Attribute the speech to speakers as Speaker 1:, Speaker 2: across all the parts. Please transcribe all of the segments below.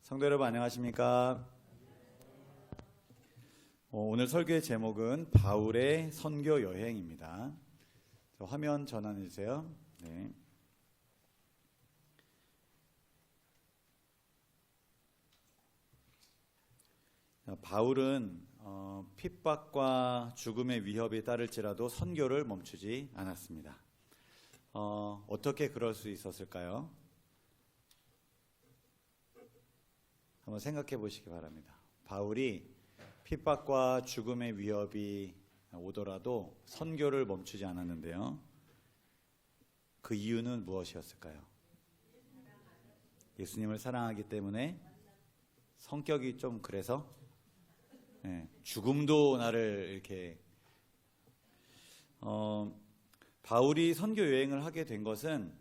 Speaker 1: 성도 여러분 안녕하십니까? 오늘 설교의 제목은 바울의 선교 여행입니다. 화면 전환해 주세요. 네. 바울은 핍박과 죽음의 위협이 따를지라도 선교를 멈추지 않았습니다. 어떻게 그럴 수 있었을까요? 한번 생각해 보시기 바랍니다. 바울이 핍박과 죽음의 위협이 오더라도 선교를 멈추지 않았는데요. 그 이유는 무엇이었을까요? 예수님을 사랑하기 때문에, 성격이 좀 그래서, 죽음도 나를 이렇게 바울이 선교 여행을 하게 된 것은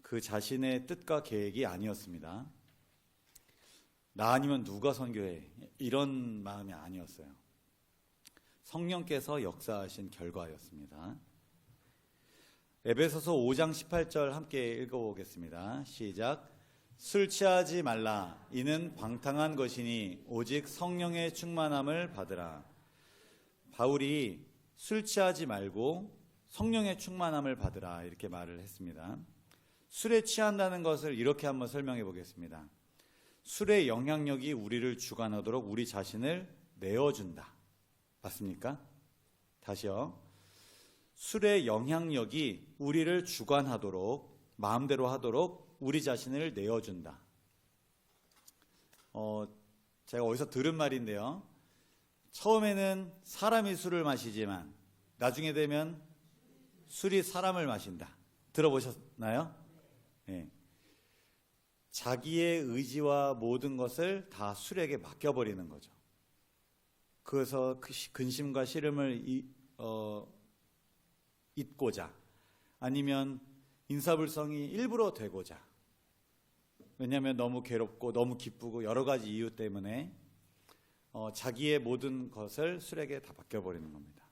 Speaker 1: 그 자신의 뜻과 계획이 아니었습니다. 나 아니면 누가 선교해? 이런 마음이 아니었어요. 성령께서 역사하신 결과였습니다. 에베소서 5장 18절 함께 읽어보겠습니다. 시작. 술 취하지 말라. 이는 방탕한 것이니 오직 성령의 충만함을 받으라. 바울이 술 취하지 말고 성령의 충만함을 받으라 이렇게 말을 했습니다. 술에 취한다는 것을 이렇게 한번 설명해 보겠습니다. 술의 영향력이 우리를 주관하도록 우리 자신을 내어준다. 맞습니까? 다시요. 술의 영향력이 우리를 주관하도록, 마음대로 하도록 우리 자신을 내어준다. 제가 어디서 들은 말인데요. 처음에는 사람이 술을 마시지만 나중에 되면 술이 사람을 마신다. 들어보셨나요? 네. 자기의 의지와 모든 것을 다 술에게 맡겨버리는 거죠. 그래서 근심과 시름을 잊고자, 아니면 인사불성이 일부러 되고자, 왜냐하면 너무 괴롭고 너무 기쁘고 여러 가지 이유 때문에 자기의 모든 것을 술에게 다 맡겨버리는 겁니다.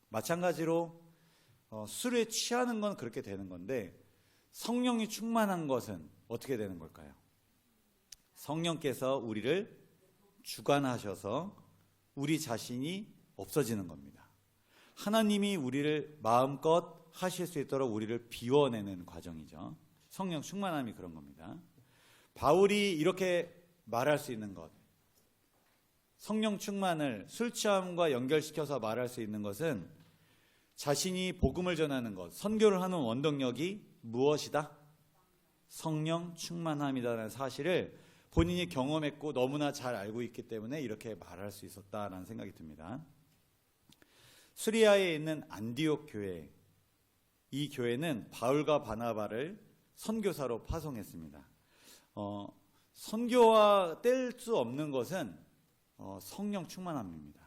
Speaker 1: 마찬가지로 술에 취하는 건 그렇게 되는 건데, 성령이 충만한 것은 어떻게 되는 걸까요? 성령께서 우리를 주관하셔서 우리 자신이 없어지는 겁니다. 하나님이 우리를 마음껏 하실 수 있도록 우리를 비워내는 과정이죠. 성령 충만함이 그런 겁니다. 바울이 이렇게 말할 수 있는 것, 성령 충만을 술 취함과 연결시켜서 말할 수 있는 것은 자신이 복음을 전하는 것, 선교를 하는 원동력이 무엇이다? 성령 충만함이라는 사실을 본인이 경험했고 너무나 잘 알고 있기 때문에 이렇게 말할 수 있었다라는 생각이 듭니다. 수리아에 있는 안디옥 교회, 이 교회는 바울과 바나바를 선교사로 파송했습니다. 선교와 뗄 수 없는 것은 성령 충만함입니다.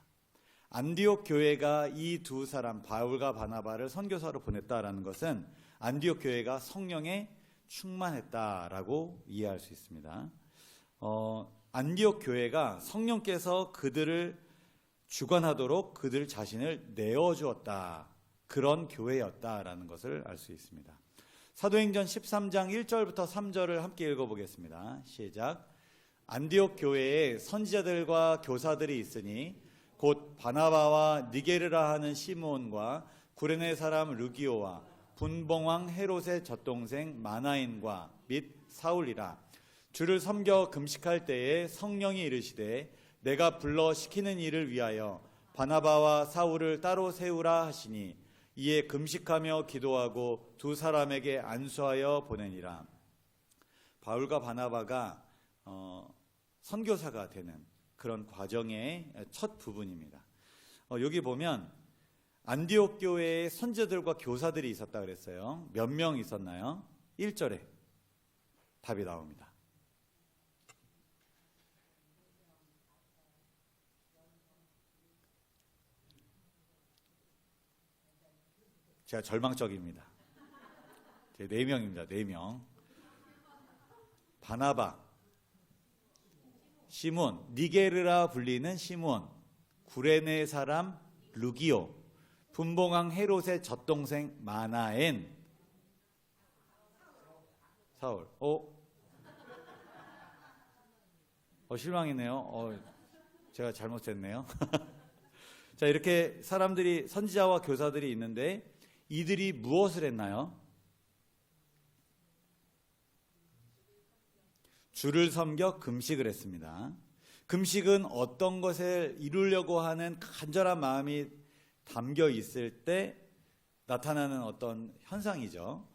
Speaker 1: 안디옥 교회가 이 두 사람, 바울과 바나바를 선교사로 보냈다라는 것은 안디옥 교회가 성령에 충만했다라고 이해할 수 있습니다. 안디옥 교회가 성령께서 그들을 주관하도록 그들 자신을 내어주었다, 그런 교회였다라는 것을 알 수 있습니다. 사도행전 13장 1절부터 3절을 함께 읽어보겠습니다. 시작. 안디옥 교회에 선지자들과 교사들이 있으니 곧 바나바와 니게르라 하는 시므온과 구레네 사람 르기오와 분봉왕 헤롯의 젖동생 마나인과 및 사울이라. 주를 섬겨 금식할 때에 성령이 이르시되 내가 불러 시키는 일을 위하여 바나바와 사울을 따로 세우라 하시니 이에 금식하며 기도하고 두 사람에게 안수하여 보내니라. 바울과 바나바가 선교사가 되는 그런 과정의 첫 부분입니다. 여기 보면 안디옥 교회에 선지자들과 교사들이 있었다 그랬어요. 몇 명 있었나요? 1절에 답이 나옵니다. 제가 절망적입니다. 4명입니다. 4명. 바나바, 시몬, 니게르라 불리는 시몬, 구레네 사람 르기오, 분봉왕 헤롯의 젖동생 마나엔, 사울. 실망이네요. 제가 잘못했네요. 자, 이렇게 사람들이, 선지자와 교사들이 있는데 이들이 무엇을 했나요? 주를 섬겨 금식을 했습니다. 금식은 어떤 것을 이루려고 하는 간절한 마음이 담겨 있을 때 나타나는 어떤 현상이죠.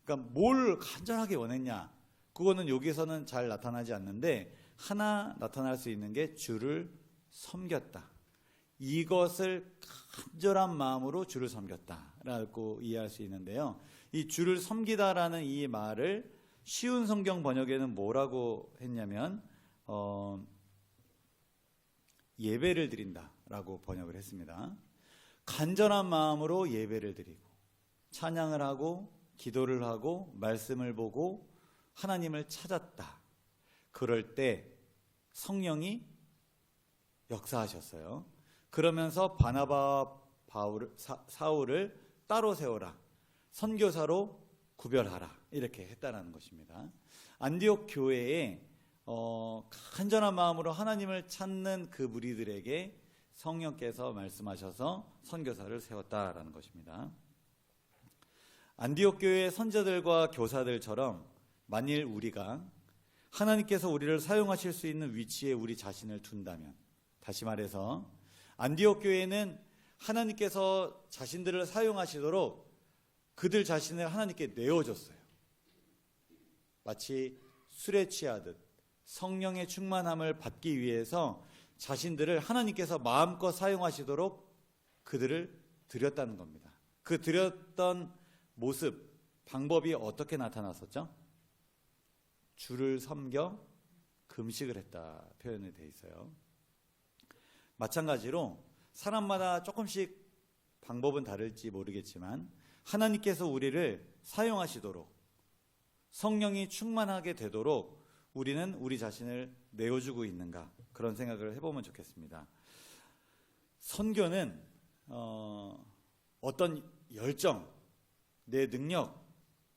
Speaker 1: 그러니까 뭘 간절하게 원했냐? 그거는 여기서는 잘 나타나지 않는데 하나 나타날 수 있는 게 주를 섬겼다. 이것을 간절한 마음으로 주를 섬겼다라고 이해할 수 있는데요. 이 주를 섬기다라는 이 말을 쉬운 성경 번역에는 뭐라고 했냐면 예배를 드린다라고 번역을 했습니다. 간절한 마음으로 예배를 드리고 찬양을 하고 기도를 하고 말씀을 보고 하나님을 찾았다. 그럴 때 성령이 역사하셨어요. 그러면서 바나바와 사울을 따로 세워라. 선교사로 구별하라. 이렇게 했다라는 것입니다. 안디옥 교회에 간절한 마음으로 하나님을 찾는 그 무리들에게 성령께서 말씀하셔서 선교사를 세웠다라는 것입니다. 안디옥 교회의 선자들과 교사들처럼 만일 우리가 하나님께서 우리를 사용하실 수 있는 위치에 우리 자신을 둔다면, 다시 말해서 안디옥 교회는 하나님께서 자신들을 사용하시도록 그들 자신을 하나님께 내어줬어요. 마치 술에 취하듯 성령의 충만함을 받기 위해서 자신들을 하나님께서 마음껏 사용하시도록 그들을 드렸다는 겁니다. 그 드렸던 모습, 방법이 어떻게 나타났었죠? 주를 섬겨 금식을 했다 표현이 되어 있어요. 마찬가지로 사람마다 조금씩 방법은 다를지 모르겠지만 하나님께서 우리를 사용하시도록 성령이 충만하게 되도록 우리는 우리 자신을 내어주고 있는가, 그런 생각을 해보면 좋겠습니다. 선교는 어떤 열정, 내 능력,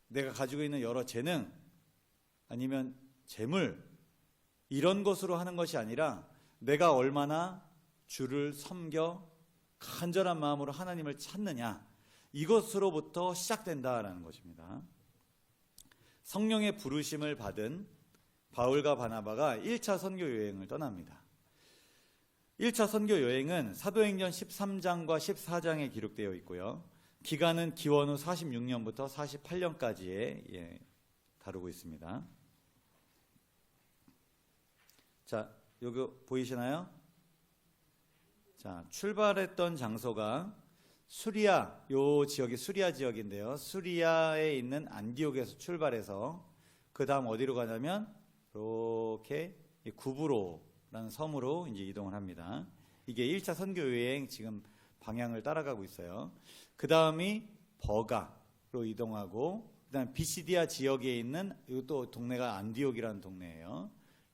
Speaker 1: 내가 가지고 있는 여러 재능 아니면 재물, 이런 것으로 하는 것이 아니라 내가 얼마나 주를 섬겨 간절한 마음으로 하나님을 찾느냐, 이것으로부터 시작된다라는 것입니다. 성령의 부르심을 받은 바울과 바나바가 1차 선교 여행을 떠납니다. 1차 선교 여행은 사도행전 13장과 14장에 기록되어 있고요. 기간은 기원 후 46년부터 48년까지에 다루고 있습니다. 자, 여기 보이시나요? 자, 출발했던 장소가 수리아, 요 지역이 수리아 지역인데요. 수리아에 있는 안디옥에서 출발해서 그 다음 어디로 가냐면 이렇게 구브로라는 섬으로 이제 이동을 합니다. 이게 1차 선교 여행 지금 방향을 따라가고 있어요. 그 다음이 버가로 이동하고, 그 다음 비시디아 지역에 있는 이것도 동네가 안디옥이라는 동네예요.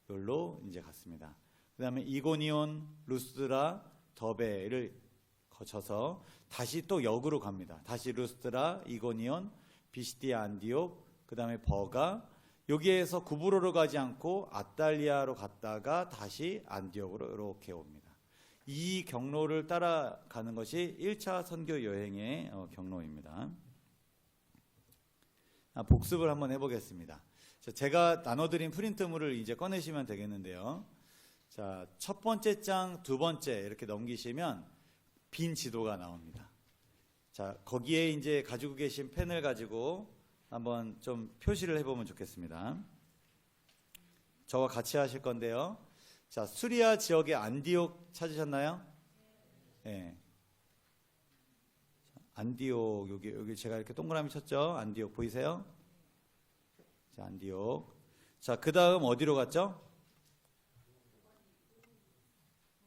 Speaker 1: 여기로 이제 갔습니다. 그 다음에 이고니온, 루스드라, 더베를 거쳐서 다시 또 역으로 갑니다. 다시 루스드라, 이고니온, 비시디아, 안디옥, 그 다음에 버가, 여기에서 구브로로 가지 않고 아달리아로 갔다가 다시 안디옥으로 이렇게 옵니다. 이 경로를 따라가는 것이 1차 선교 여행의 경로입니다. 복습을 한번 해보겠습니다. 제가 나눠드린 프린트물을 이제 꺼내시면 되겠는데요. 자, 첫 번째 장, 두 번째 이렇게 넘기시면 빈 지도가 나옵니다. 자, 거기에 이제 가지고 계신 펜을 가지고 한번 좀 표시를 해보면 좋겠습니다. 저와 같이 하실 건데요. 자, 수리아 지역의 안디옥 찾으셨나요? 네. 안디옥, 여기 제가 이렇게 동그라미 쳤죠? 안디옥 보이세요? 자, 안디옥. 자, 그 다음 어디로 갔죠?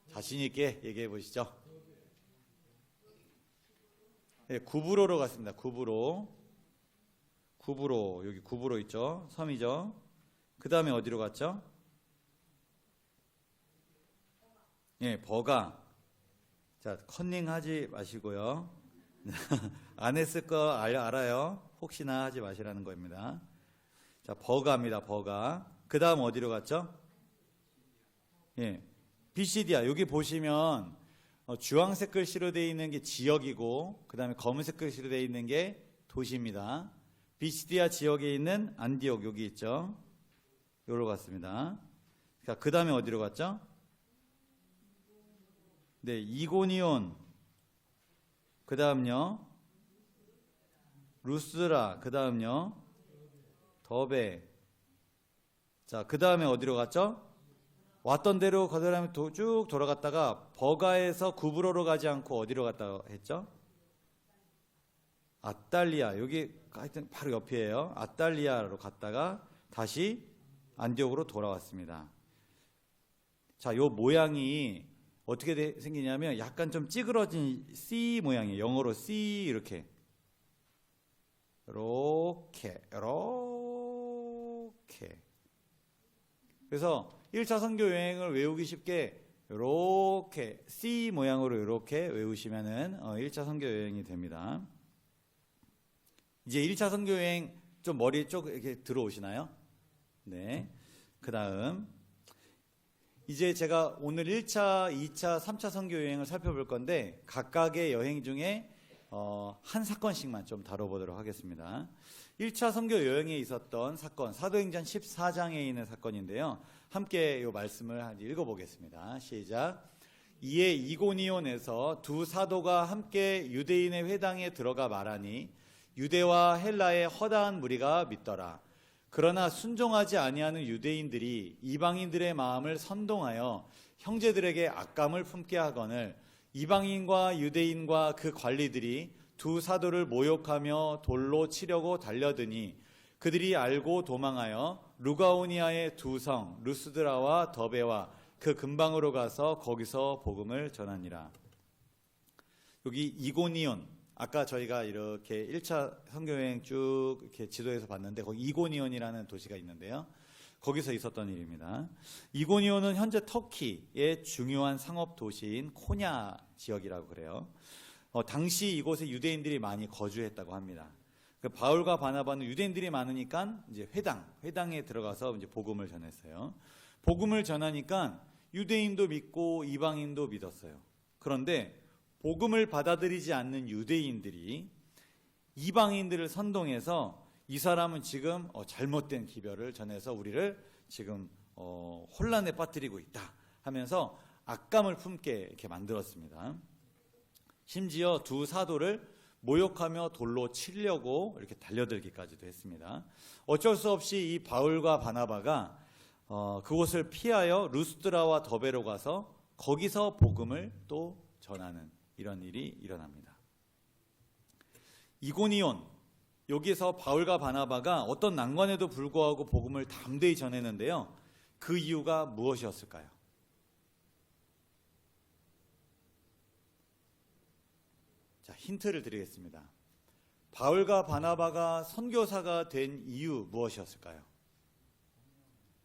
Speaker 1: 자신있게 얘기해 보시죠. 네, 구브로로 갔습니다. 구브로, 여기 구브로 있죠? 섬이죠? 그 다음에 어디로 갔죠? 예, 버가. 자, 컨닝 하지 마시고요. 안 했을 거 알아요. 혹시나 하지 마시라는 겁니다. 자, 버가입니다. 버가. 그 다음 어디로 갔죠? 예, 비시디아 여기 보시면 주황색 글씨로 되어 있는 게 지역이고 그 다음에 검은색 글씨로 되어 있는 게 도시입니다. 비시디아 지역에 있는 안디옥 여기 있죠. 여기로 갔습니다. 그 다음에 어디로 갔죠? 네, 이고니온. 그 다음요 루스드라. 그 다음요 더베. 자, 그 다음에 어디로 갔죠? 왔던 대로 그다음에 쭉 돌아갔다가 버가에서 구브로로 가지 않고 어디로 갔다 했죠? 아탈리아. 여기 하여튼 바로 옆이에요. 아탈리아로 갔다가 다시 안디옥으로 돌아왔습니다. 자, 요 모양이 어떻게 생기냐면 약간 좀 찌그러진 C 모양이에요. 영어로 C 이렇게 그래서 1차 선교 여행을 외우기 쉽게 이렇게 C 모양으로 이렇게 외우시면은 1차 선교 여행이 됩니다. 이제 1차 선교 여행 좀 머리에 쭉 이렇게 들어오시나요? 네. 그 다음 이제 제가 오늘 1차, 2차, 3차 선교 여행을 살펴볼 건데 각각의 여행 중에 한 사건씩만 좀 다뤄보도록 하겠습니다. 1차 선교 여행에 있었던 사건, 사도행전 14장에 있는 사건인데요. 함께 이 말씀을 읽어보겠습니다. 시작. 이에 이고니온에서 두 사도가 함께 유대인의 회당에 들어가 말하니 유대와 헬라의 허다한 무리가 믿더라. 그러나 순종하지 아니하는 유대인들이 이방인들의 마음을 선동하여 형제들에게 악감을 품게 하거늘 이방인과 유대인과 그 관리들이 두 사도를 모욕하며 돌로 치려고 달려드니 그들이 알고 도망하여 루가오니아의 두 성 루스드라와 더베와 그 근방으로 가서 거기서 복음을 전하니라. 여기 이고니온, 아까 저희가 이렇게 1차 선교여행 쭉 이렇게 지도에서 봤는데 거기 이고니온이라는 도시가 있는데요. 거기서 있었던 일입니다. 이고니온은 현재 터키의 중요한 상업 도시인 코냐 지역이라고 그래요. 당시 이곳에 유대인들이 많이 거주했다고 합니다. 바울과 바나바는 유대인들이 많으니까 이제 회당에 들어가서 이제 복음을 전했어요. 복음을 전하니까 유대인도 믿고 이방인도 믿었어요. 그런데 복음을 받아들이지 않는 유대인들이 이방인들을 선동해서 이 사람은 지금 잘못된 기별을 전해서 우리를 지금 혼란에 빠뜨리고 있다 하면서 악감을 품게 이렇게 만들었습니다. 심지어 두 사도를 모욕하며 돌로 치려고 이렇게 달려들기까지도 했습니다. 어쩔 수 없이 이 바울과 바나바가 그곳을 피하여 루스드라와 더베로 가서 거기서 복음을 또 전하는 이런 일이 일어납니다. 이고니온, 여기서 바울과 바나바가 어떤 난관에도 불구하고 복음을 담대히 전했는데요. 그 이유가 무엇이었을까요? 자, 힌트를 드리겠습니다. 바울과 바나바가 선교사가 된 이유 무엇이었을까요?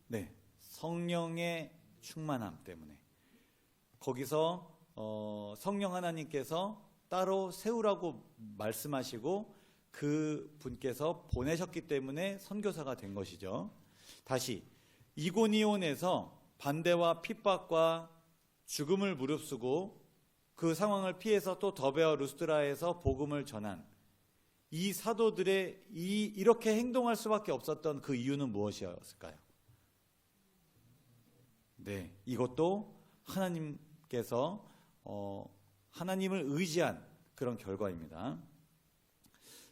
Speaker 1: 네, 성령의 충만함 때문에. 거기서 성령 하나님께서 따로 세우라고 말씀하시고 그 분께서 보내셨기 때문에 선교사가 된 것이죠. 다시 이고니온에서 반대와 핍박과 죽음을 무릅쓰고 그 상황을 피해서 또 더베와 루스드라에서 복음을 전한 이 사도들의 이렇게 행동할 수밖에 없었던 그 이유는 무엇이었을까요? 네, 이것도 하나님께서 하나님을 의지한 그런 결과입니다.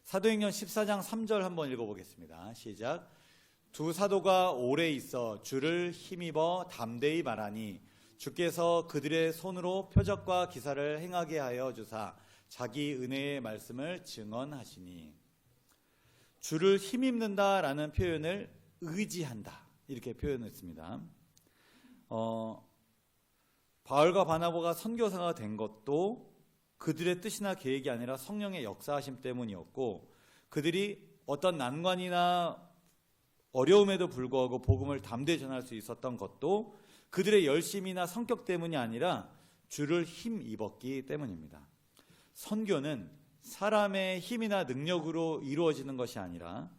Speaker 1: 사도행전 14장 3절 한번 읽어보겠습니다. 시작. 두 사도가 오래 있어 주를 힘입어 담대히 말하니 주께서 그들의 손으로 표적과 기사를 행하게 하여 주사 자기 은혜의 말씀을 증언하시니. 주를 힘입는다라는 표현을 의지한다 이렇게 표현했습니다. 바울과 바나바가 선교사가 된 것도 그들의 뜻이나 계획이 아니라 성령의 역사하심 때문이었고, 그들이 어떤 난관이나 어려움에도 불구하고 복음을 담대히 전할 수 있었던 것도 그들의 열심이나 성격 때문이 아니라 주를 힘입었기 때문입니다. 선교는 사람의 힘이나 능력으로 이루어지는 것이 아니라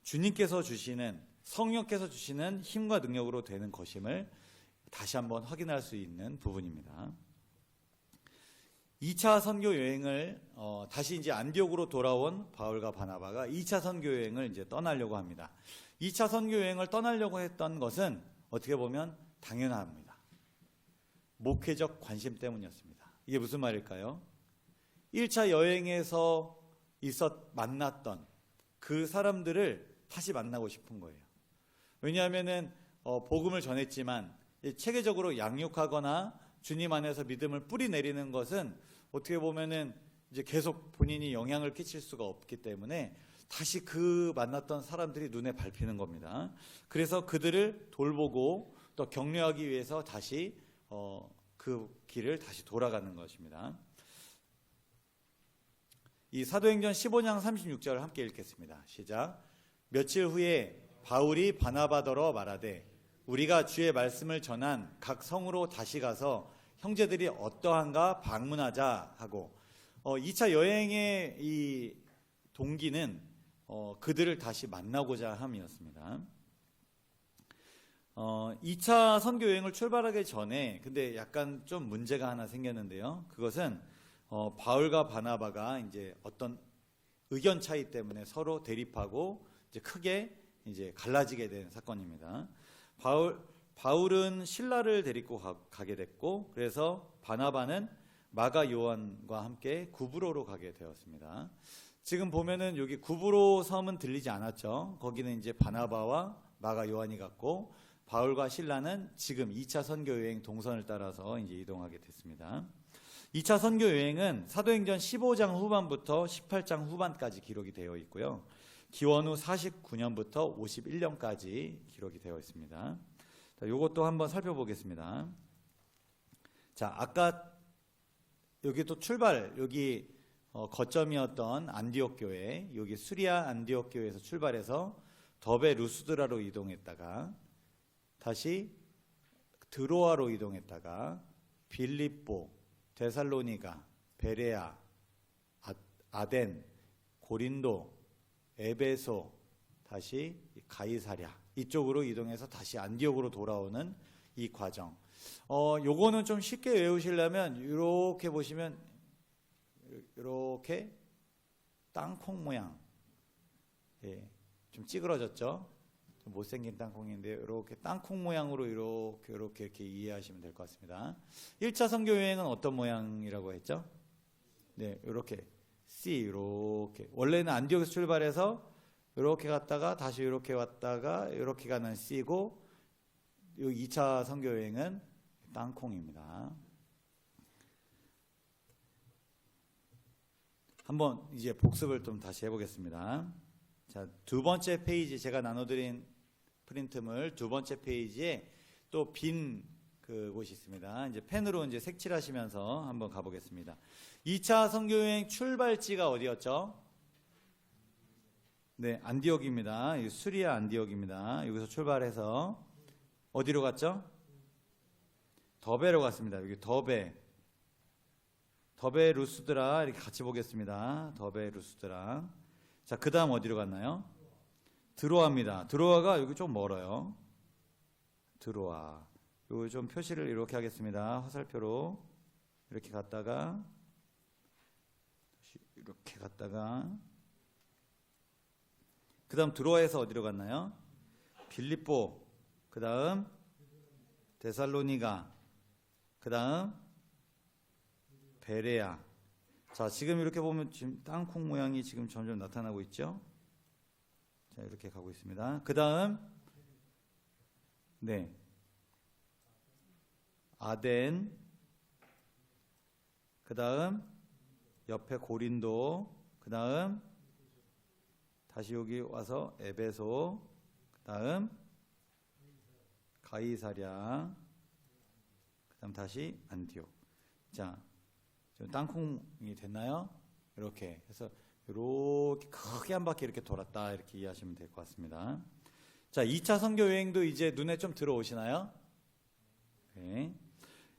Speaker 1: 주님께서 주시는, 성령께서 주시는 힘과 능력으로 되는 것임을 다시 한번 확인할 수 있는 부분입니다. 2차 선교 여행을 다시 이제 안디옥으로 돌아온 바울과 바나바가 2차 선교 여행을 이제 떠나려고 합니다. 2차 선교 여행을 떠나려고 했던 것은 어떻게 보면 당연합니다. 목회적 관심 때문이었습니다. 이게 무슨 말일까요? 1차 여행에서 만났던 그 사람들을 다시 만나고 싶은 거예요. 왜냐하면은 복음을 전했지만 체계적으로 양육하거나 주님 안에서 믿음을 뿌리 내리는 것은 어떻게 보면은 이제 계속 본인이 영향을 끼칠 수가 없기 때문에 다시 그 만났던 사람들이 눈에 밟히는 겁니다. 그래서 그들을 돌보고 또 격려하기 위해서 다시 그 길을 다시 돌아가는 것입니다. 이 사도행전 15장 36절을 함께 읽겠습니다. 시작. 며칠 후에 바울이 바나바더러 말하되 우리가 주의 말씀을 전한 각 성으로 다시 가서 형제들이 어떠한가 방문하자 하고 2차 여행의 이 동기는 그들을 다시 만나고자 함이었습니다. 2차 선교 여행을 출발하기 전에 근데 약간 좀 문제가 하나 생겼는데요. 그것은 바울과 바나바가 이제 어떤 의견 차이 때문에 서로 대립하고 이제 크게 이제 갈라지게 된 사건입니다. 바울은 실라를 데리고 가게 됐고, 그래서 바나바는 마가 요한과 함께 구브로로 가게 되었습니다. 지금 보면은 여기 구브로 섬은 들리지 않았죠. 거기는 이제 바나바와 마가 요한이 갔고, 바울과 실라는 지금 2차 선교 여행 동선을 따라서 이제 이동하게 됐습니다. 2차 선교 여행은 사도행전 15장 후반부터 18장 후반까지 기록이 되어 있고요. 기원 후 49년부터 51년까지 기록이 되어 있습니다. 이것도 한번 살펴보겠습니다. 자, 아까 여기 또 여기 거점이었던 안디옥 교회, 여기 수리아 안디옥 교회에서 출발해서 더베 루스드라로 이동했다가 다시 드로아로 이동했다가 빌립보, 데살로니가, 베레아, 아덴, 고린도, 에베소, 다시 가이사랴 이쪽으로 이동해서 다시 안디옥으로 돌아오는 이 과정. 요거는 좀 쉽게 외우시려면 이렇게 보시면 이렇게 땅콩 모양, 예, 좀 찌그러졌죠? 좀 못생긴 땅콩인데 이렇게 땅콩 모양으로 이렇게 이해하시면 될 것 같습니다. 1차 선교 여행은 어떤 모양이라고 했죠? 네, 이렇게 C 이렇게 원래는 안디옥에서 출발해서 이렇게 갔다가 다시 이렇게 왔다가 이렇게 가는 C고, 이 2차 선교 여행은 땅콩입니다. 한번 이제 복습을 좀 다시 해보겠습니다. 자, 두 번째 페이지 제가 나눠드린 프린트물 두 번째 페이지에 또 빈 그곳이 있습니다. 이제 펜으로 이제 색칠하시면서 한번 가보겠습니다. 2차 선교 여행 출발지가 어디였죠? 네, 안디옥입니다. 수리아 안디옥입니다. 여기서 출발해서 어디로 갔죠? 더베로 갔습니다. 여기 더베 루스드라 이렇게 같이 보겠습니다. 더베 루스드라. 자, 그 다음 어디로 갔나요? 드로아입니다. 드로아가 여기 좀 멀어요. 드로아. 여기 좀 표시를 이렇게 하겠습니다. 화살표로 이렇게 갔다가 이렇게 갔다가 그 다음 드로아에서 어디로 갔나요? 빌립보, 그 다음 데살로니가, 그 다음 베레아. 자, 지금 이렇게 보면 지금 땅콩 모양이 지금 점점 나타나고 있죠? 자, 이렇게 가고 있습니다. 그 다음 네, 아덴, 그 다음 옆에 고린도, 그 다음 다시 여기 와서 에베소, 그 다음 가이사랴, 그 다음 다시 안디옥. 자, 좀 땅콩이 됐나요? 이렇게 해서 이렇게 크게 한 바퀴 이렇게 돌았다 이렇게 이해하시면 될 것 같습니다. 자, 2차 선교 여행도 이제 눈에 좀 들어오시나요? 네.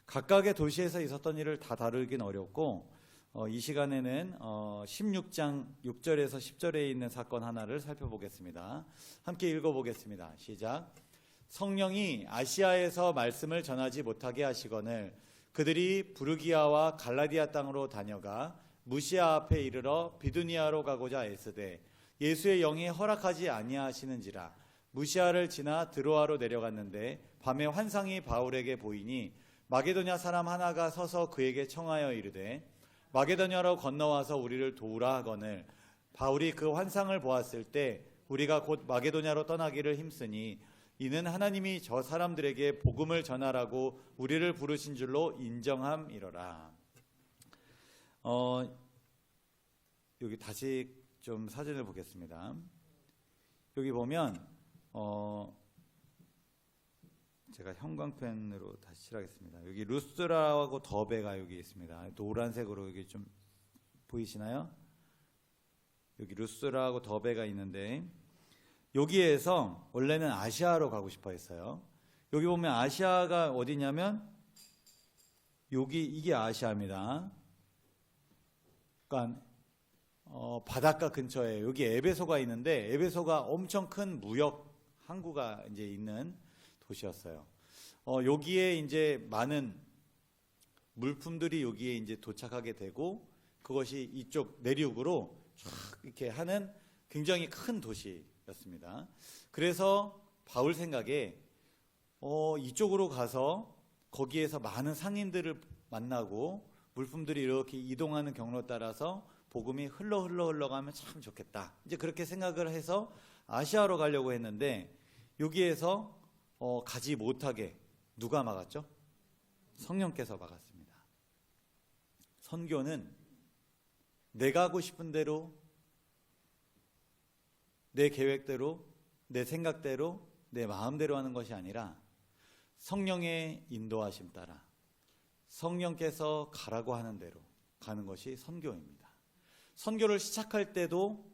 Speaker 1: 각각의 도시에서 있었던 일을 다 다루긴 어렵고 이 시간에는 16장 6절에서 10절에 있는 사건 하나를 살펴보겠습니다. 함께 읽어보겠습니다. 시작. 성령이 아시아에서 말씀을 전하지 못하게 하시거늘 그들이 부르기아와 갈라디아 땅으로 다녀가 무시아 앞에 이르러 비두니아로 가고자 애쓰되 예수의 영이 허락하지 아니하시는지라. 무시아를 지나 드로아로 내려갔는데 밤에 환상이 바울에게 보이니 마게도냐 사람 하나가 서서 그에게 청하여 이르되 마게도냐로 건너와서 우리를 도우라 하거늘 바울이 그 환상을 보았을 때 우리가 곧 마게도냐로 떠나기를 힘쓰니 이는 하나님이 저 사람들에게 복음을 전하라고 우리를 부르신 줄로 인정함이로라. 여기 다시 좀 사진을 보겠습니다. 여기 보면 제가 형광펜으로 다시 칠하겠습니다. 여기 루스드라하고 더베가 여기 있습니다. 노란색으로 여기 좀 보이시나요? 여기 루스드라하고 더베가 있는데 여기에서 원래는 아시아로 가고 싶어 했어요. 여기 보면 아시아가 어디냐면 이게 아시아입니다. 그러니까 바닷가 근처에 여기 에베소가 있는데 에베소가 엄청 큰 무역 항구가 이제 있는 도시였어요. 여기에 이제 많은 물품들이 여기에 이제 도착하게 되고 그것이 이쪽 내륙으로 쫙 이렇게 하는 굉장히 큰 도시였습니다. 그래서 바울 생각에 이쪽으로 가서 거기에서 많은 상인들을 만나고 물품들이 이렇게 이동하는 경로 따라서 복음이 흘러가면 참 좋겠다. 이제 그렇게 생각을 해서 아시아로 가려고 했는데 여기에서 가지 못하게 누가 막았죠? 성령께서 막았습니다. 선교는 내가 하고 싶은 대로 내 계획대로 내 생각대로 내 마음대로 하는 것이 아니라 성령의 인도하심 따라 성령께서 가라고 하는 대로 가는 것이 선교입니다. 선교를 시작할 때도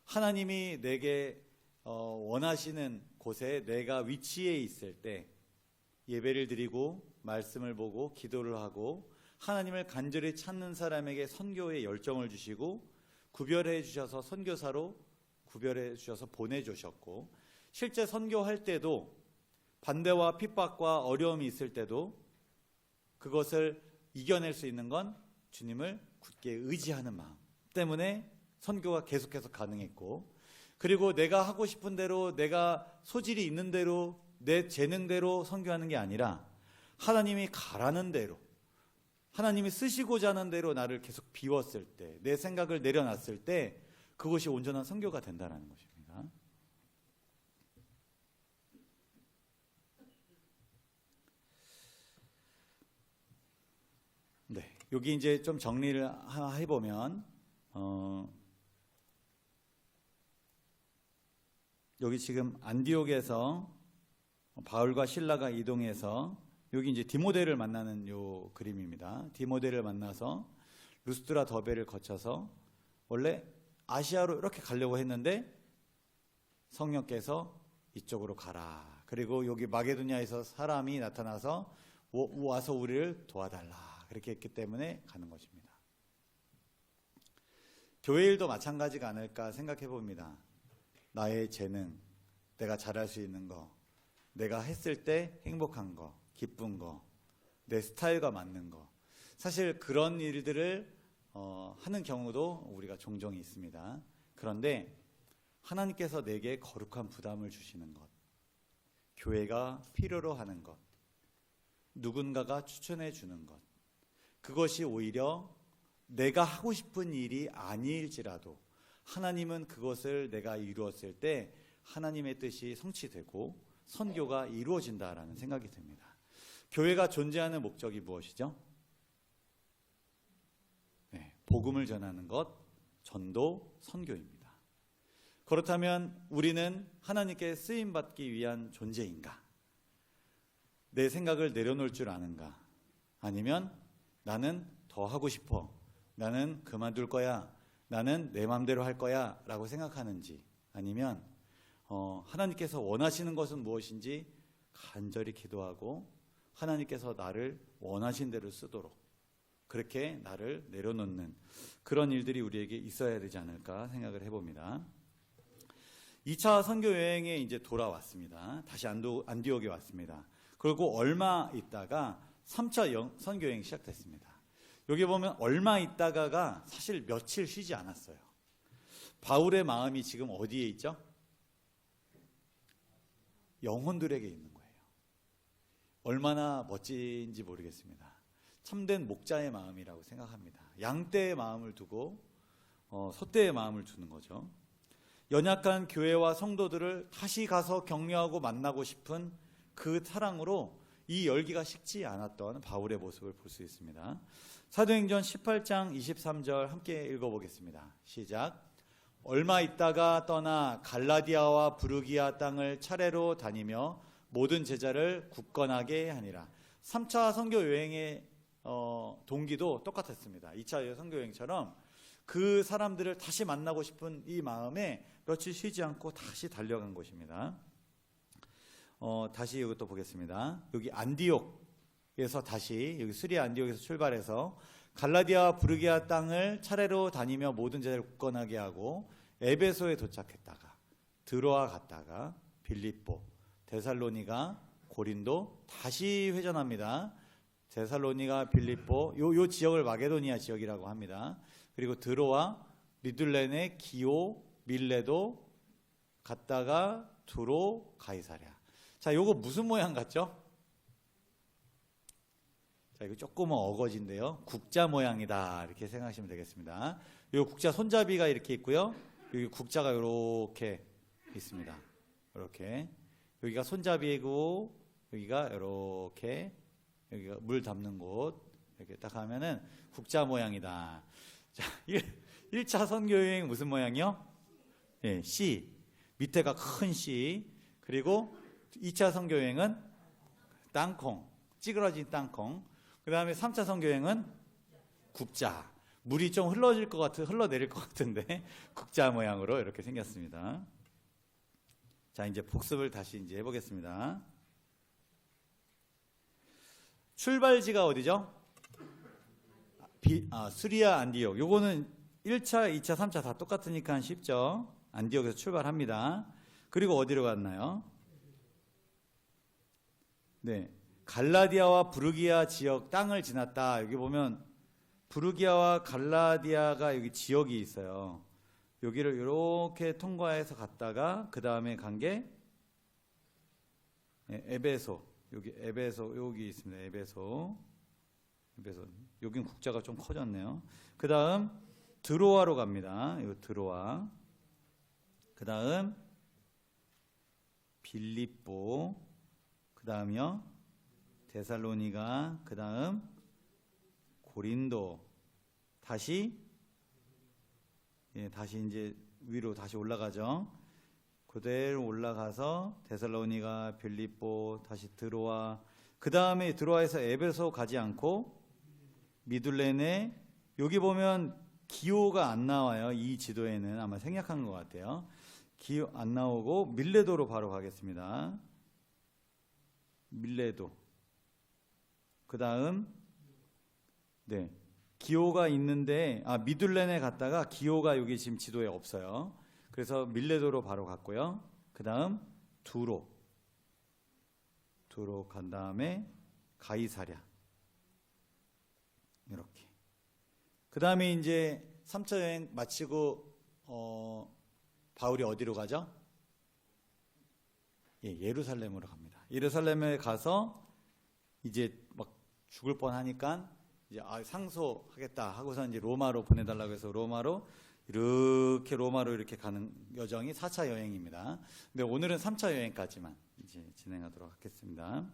Speaker 1: 하나님이 내게 원하시는 곳에 내가 위치해 있을 때 예배를 드리고 말씀을 보고 기도를 하고 하나님을 간절히 찾는 사람에게 선교의 열정을 주시고 구별해 주셔서 선교사로 구별해 주셔서 보내주셨고 실제 선교할 때도 반대와 핍박과 어려움이 있을 때도 그것을 이겨낼 수 있는 건 주님을 굳게 의지하는 마음 때문에 선교가 계속해서 가능했고 그리고 내가 하고 싶은 대로 내가 소질이 있는 대로 내 재능대로 선교하는 게 아니라 하나님이 가라는 대로 하나님이 쓰시고자 하는 대로 나를 계속 비웠을 때 내 생각을 내려놨을 때 그것이 온전한 선교가 된다는 것입니다. 네, 여기 이제 좀 정리를 해보면 여기 지금 안디옥에서 바울과 실라가 이동해서 여기 이제 디모데를 만나는 요 그림입니다. 디모데를 만나서 루스드라 더베를 거쳐서 원래 아시아로 이렇게 가려고 했는데 성령께서 이쪽으로 가라. 그리고 여기 마게도냐에서 사람이 나타나서 와서 우리를 도와달라. 그렇게 했기 때문에 가는 것입니다. 교회 일도 마찬가지가 아닐까 생각해 봅니다. 나의 재능, 내가 잘할 수 있는 거, 내가 했을 때 행복한 거, 기쁜 거, 내 스타일과 맞는 거. 사실 그런 일들을 하는 경우도 우리가 종종 있습니다. 그런데 하나님께서 내게 거룩한 부담을 주시는 것, 교회가 필요로 하는 것, 누군가가 추천해 주는 것, 그것이 오히려 내가 하고 싶은 일이 아닐지라도 하나님은 그것을 내가 이루었을 때 하나님의 뜻이 성취되고 선교가 이루어진다라는 생각이 듭니다. 교회가 존재하는 목적이 무엇이죠? 네, 복음을 전하는 것, 전도, 선교입니다. 그렇다면 우리는 하나님께 쓰임받기 위한 존재인가? 내 생각을 내려놓을 줄 아는가? 아니면 나는 더 하고 싶어, 나는 그만둘 거야, 나는 내 마음대로 할 거야 라고 생각하는지, 아니면 하나님께서 원하시는 것은 무엇인지 간절히 기도하고 하나님께서 나를 원하신 대로 쓰도록 그렇게 나를 내려놓는 그런 일들이 우리에게 있어야 되지 않을까 생각을 해봅니다. 2차 선교 여행에 이제 돌아왔습니다. 다시 안디옥에 왔습니다. 그리고 얼마 있다가 3차 선교 여행이 시작됐습니다. 여기 보면 얼마 있다가가 사실 며칠 쉬지 않았어요. 바울의 마음이 지금 어디에 있죠? 영혼들에게 있는 거예요. 얼마나 멋진지 모르겠습니다. 참된 목자의 마음이라고 생각합니다. 양떼의 마음을 두고 소떼의 마음을 두는 거죠. 연약한 교회와 성도들을 다시 가서 격려하고 만나고 싶은 그 사랑으로 이 열기가 식지 않았던 바울의 모습을 볼 수 있습니다. 사도행전 18장 23절 함께 읽어보겠습니다. 시작. 얼마 있다가 떠나 갈라디아와 부르기아 땅을 차례로 다니며 모든 제자를 굳건하게 하니라. 3차 선교 여행의 동기도 똑같았습니다. 2차 선교 여행처럼 그 사람들을 다시 만나고 싶은 이 마음에 며칠 쉬지 않고 다시 달려간 것입니다. 다시 이것도 보겠습니다. 여기 안디옥에서 다시 여기 수리아 안디옥에서 출발해서 갈라디아와 부르기아 땅을 차례로 다니며 모든 제자를 굳건하게 하고 에베소에 도착했다가 드로아 갔다가 빌립보, 데살로니가, 고린도 다시 회전합니다. 데살로니가, 빌립보, 요 지역을 마게도니아 지역이라고 합니다. 그리고 드로아, 미둘레네, 기오, 밀레도 갔다가 두로, 가이사랴. 자, 요거 무슨 모양 같죠? 자, 이거 조금은 어거지인데요. 국자 모양이다 이렇게 생각하시면 되겠습니다. 요 국자 손잡이가 이렇게 있고요. 여기 국자가 이렇게 있습니다. 이렇게 여기가 손잡이고 여기가 이렇게 여기가 물 담는 곳 이렇게 딱 하면은 국자 모양이다. 자, 1차 선교 여행 무슨 모양이요? 예, C. 밑에가 큰 C. 그리고 2차 선교 여행은 땅콩, 찌그러진 땅콩. 그 다음에 3차 선교 여행은 국자. 물이 좀 흘러내릴 것 같은데 국자 모양으로 이렇게 생겼습니다. 자, 이제 복습을 다시 이제 해보겠습니다. 출발지가 어디죠? 수리아 안디옥. 요거는 1차, 2차, 3차 다 똑같으니까 쉽죠. 안디옥에서 출발합니다. 그리고 어디로 갔나요? 네, 갈라디아와 부르기아 지역 땅을 지났다. 여기 보면 부르기아와 갈라디아가 여기 지역이 있어요. 여기를 이렇게 통과해서 갔다가 그 다음에 간 게 에베소. 여기 에베소 여기 있습니다. 에베소. 여긴 국자가 좀 커졌네요. 그 다음 드로아로 갑니다. 이거 드로아. 그 다음 빌립보. 그 다음이요 데살로니가. 그 다음 고린도. 다시 이제 위로 다시 올라가죠. 그대로 올라가서 데살로니가, 빌립보, 다시 드로아. 그 다음에 드로아에서 에베소 가지 않고 미둘레네. 여기 보면 기호가 안 나와요. 이 지도에는 아마 생략한 것 같아요. 기호 안 나오고 밀레도로 바로 가겠습니다. 밀레도. 그 다음 기호가 있는데 미둘레네 갔다가 기호가 여기 지금 지도에 없어요. 그래서 밀레도로 바로 갔고요. 그 다음 두로 간 다음에 가이사랴. 이렇게. 그 다음에 이제 3차 여행 마치고 바울이 어디로 가죠? 예루살렘으로 갑니다. 예루살렘에 가서 이제 막 죽을 뻔하니까 이제 상소하겠다 하고서 이제 로마로 보내달라고 해서 로마로 이렇게 가는 여정이 4차 여행입니다. 근데 오늘은 3차 여행까지만 이제 진행하도록 하겠습니다.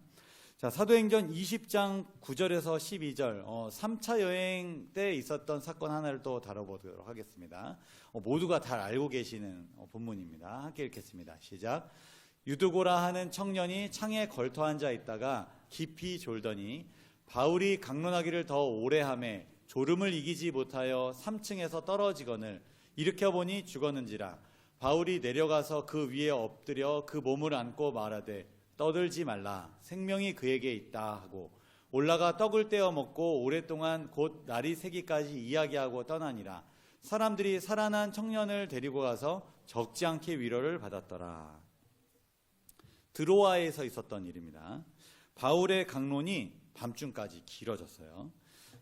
Speaker 1: 자, 사도행전 20장 9절에서 12절 3차 여행 때 있었던 사건 하나를 또 다뤄보도록 하겠습니다. 모두가 잘 알고 계시는 본문입니다. 함께 읽겠습니다. 시작. 유두고라 하는 청년이 창에 걸터 앉아 있다가 깊이 졸더니 바울이 강론하기를 더 오래 하매 졸음을 이기지 못하여 3층에서 떨어지거늘 일으켜보니 죽었는지라. 바울이 내려가서 그 위에 엎드려 그 몸을 안고 말하되 떠들지 말라, 생명이 그에게 있다 하고 올라가 떡을 떼어 먹고 오랫동안 곧 날이 새기까지 이야기하고 떠나니라. 사람들이 살아난 청년을 데리고 가서 적지 않게 위로를 받았더라. 드로아에서 있었던 일입니다. 바울의 강론이 밤중까지 길어졌어요.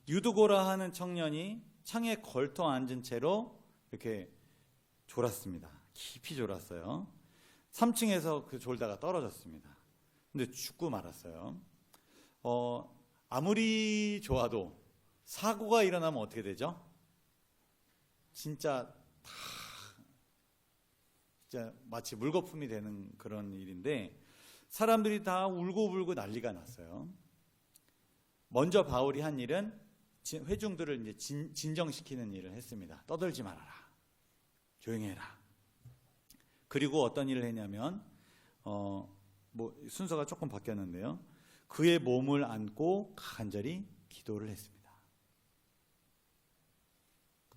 Speaker 1: 유두고라 하는 청년이 창에 걸터 앉은 채로 이렇게 졸았습니다. 깊이 졸았어요. 3층에서 그 졸다가 떨어졌습니다. 근데 죽고 말았어요. 아무리 좋아도 사고가 일어나면 어떻게 되죠? 진짜 마치 물거품이 되는 그런 일인데 사람들이 다 울고불고 난리가 났어요. 먼저 바울이 한 일은 회중들을 이제 진정시키는 일을 했습니다. 떠들지 말아라. 조용히 해라. 그리고 어떤 일을 했냐면 순서가 조금 바뀌었는데요. 그의 몸을 안고 간절히 기도를 했습니다.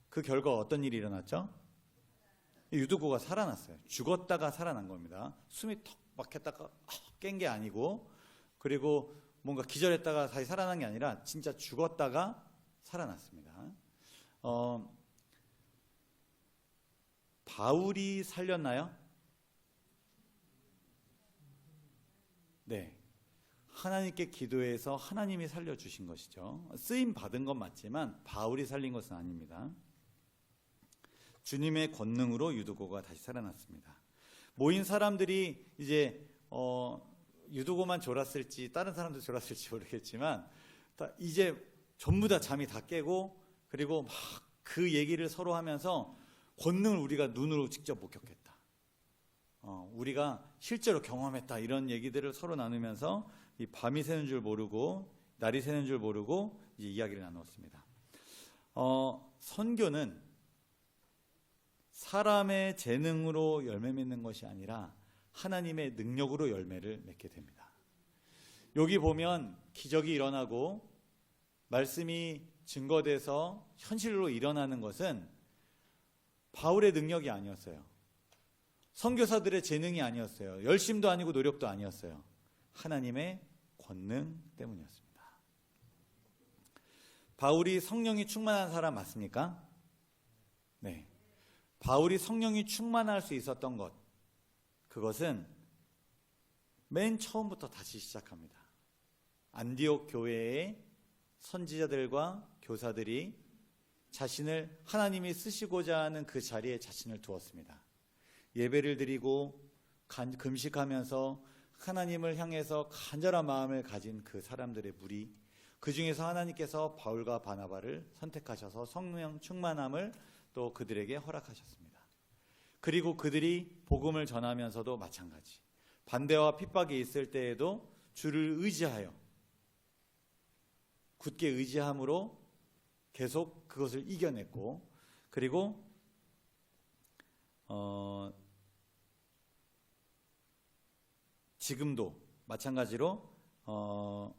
Speaker 1: 그 결과 어떤 일이 일어났죠? 유두고가 살아났어요. 죽었다가 살아난 겁니다. 숨이 턱 막혔다가 깬 게 아니고, 그리고 뭔가 기절했다가 다시 살아난 게 아니라 진짜 죽었다가 살아났습니다. 바울이 살렸나요? 네. 하나님께 기도해서 하나님이 살려주신 것이죠. 쓰임 받은 건 맞지만 바울이 살린 것은 아닙니다. 주님의 권능으로 유두고가 다시 살아났습니다. 모인 사람들이 이제 유두고만 졸았을지 다른 사람도 졸았을지 모르겠지만 이제 전부 다 잠이 다 깨고, 그리고 막 그 얘기를 서로 하면서 권능을 우리가 눈으로 직접 목격했다. 우리가 실제로 경험했다. 이런 얘기들을 서로 나누면서 이 밤이 새는 줄 모르고 날이 새는 줄 모르고 이제 이야기를 나누었습니다. 선교는 사람의 재능으로 열매 맺는 것이 아니라 하나님의 능력으로 열매를 맺게 됩니다. 여기 보면 기적이 일어나고 말씀이 증거돼서 현실로 일어나는 것은 바울의 능력이 아니었어요. 선교사들의 재능이 아니었어요. 열심도 아니고 노력도 아니었어요. 하나님의 권능 때문이었습니다. 바울이 성령이 충만한 사람 맞습니까? 네. 바울이 성령이 충만할 수 있었던 것, 그것은 맨 처음부터 다시 시작합니다. 안디옥 교회의 선지자들과 교사들이 자신을 하나님이 쓰시고자 하는 그 자리에 자신을 두었습니다. 예배를 드리고 금식하면서 하나님을 향해서 간절한 마음을 가진 그 사람들의 무리, 그 중에서 하나님께서 바울과 바나바를 선택하셔서 성령 충만함을 또 그들에게 허락하셨습니다. 그리고 그들이 복음을 전하면서도 마찬가지, 반대와 핍박이 있을 때에도 주를 의지하여 굳게 의지함으로 계속 그것을 이겨냈고, 그리고 지금도 마찬가지로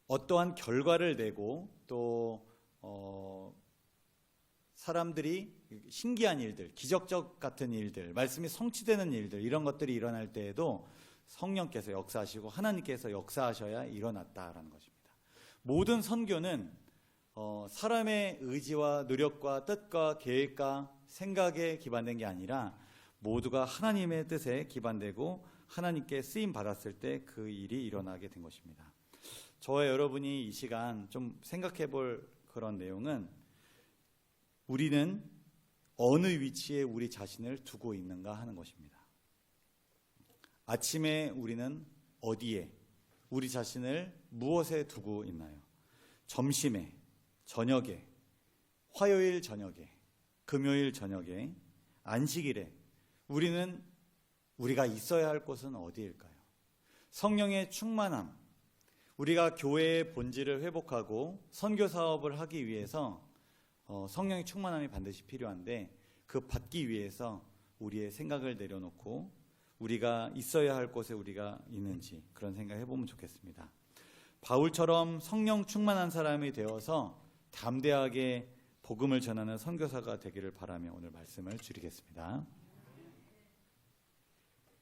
Speaker 1: 어떠한 결과를 내고 또 사람들이 신기한 일들, 기적적 같은 일들, 말씀이 성취되는 일들, 이런 것들이 일어날 때에도 성령께서 역사하시고 하나님께서 역사하셔야 일어났다라는 것입니다. 모든 선교는 사람의 의지와 노력과 뜻과 계획과 생각에 기반된 게 아니라 모두가 하나님의 뜻에 기반되고 하나님께 쓰임 받았을 때 그 일이 일어나게 된 것입니다. 저와 여러분이 이 시간 좀 생각해 볼 그런 내용은, 우리는 어느 위치에 우리 자신을 두고 있는가 하는 것입니다. 아침에 우리는 어디에, 우리 자신을 무엇에 두고 있나요? 점심에, 저녁에, 화요일 저녁에, 금요일 저녁에, 안식일에 우리는 우리가 있어야 할 곳은 어디일까요? 성령의 충만함, 우리가 교회의 본질을 회복하고 선교 사업을 하기 위해서 성령의 충만함이 반드시 필요한데, 그 받기 위해서 우리의 생각을 내려놓고 우리가 있어야 할 곳에 우리가 있는지 그런 생각 해보면 좋겠습니다. 바울처럼 성령 충만한 사람이 되어서 담대하게 복음을 전하는 선교사가 되기를 바라며 오늘 말씀을 줄이겠습니다.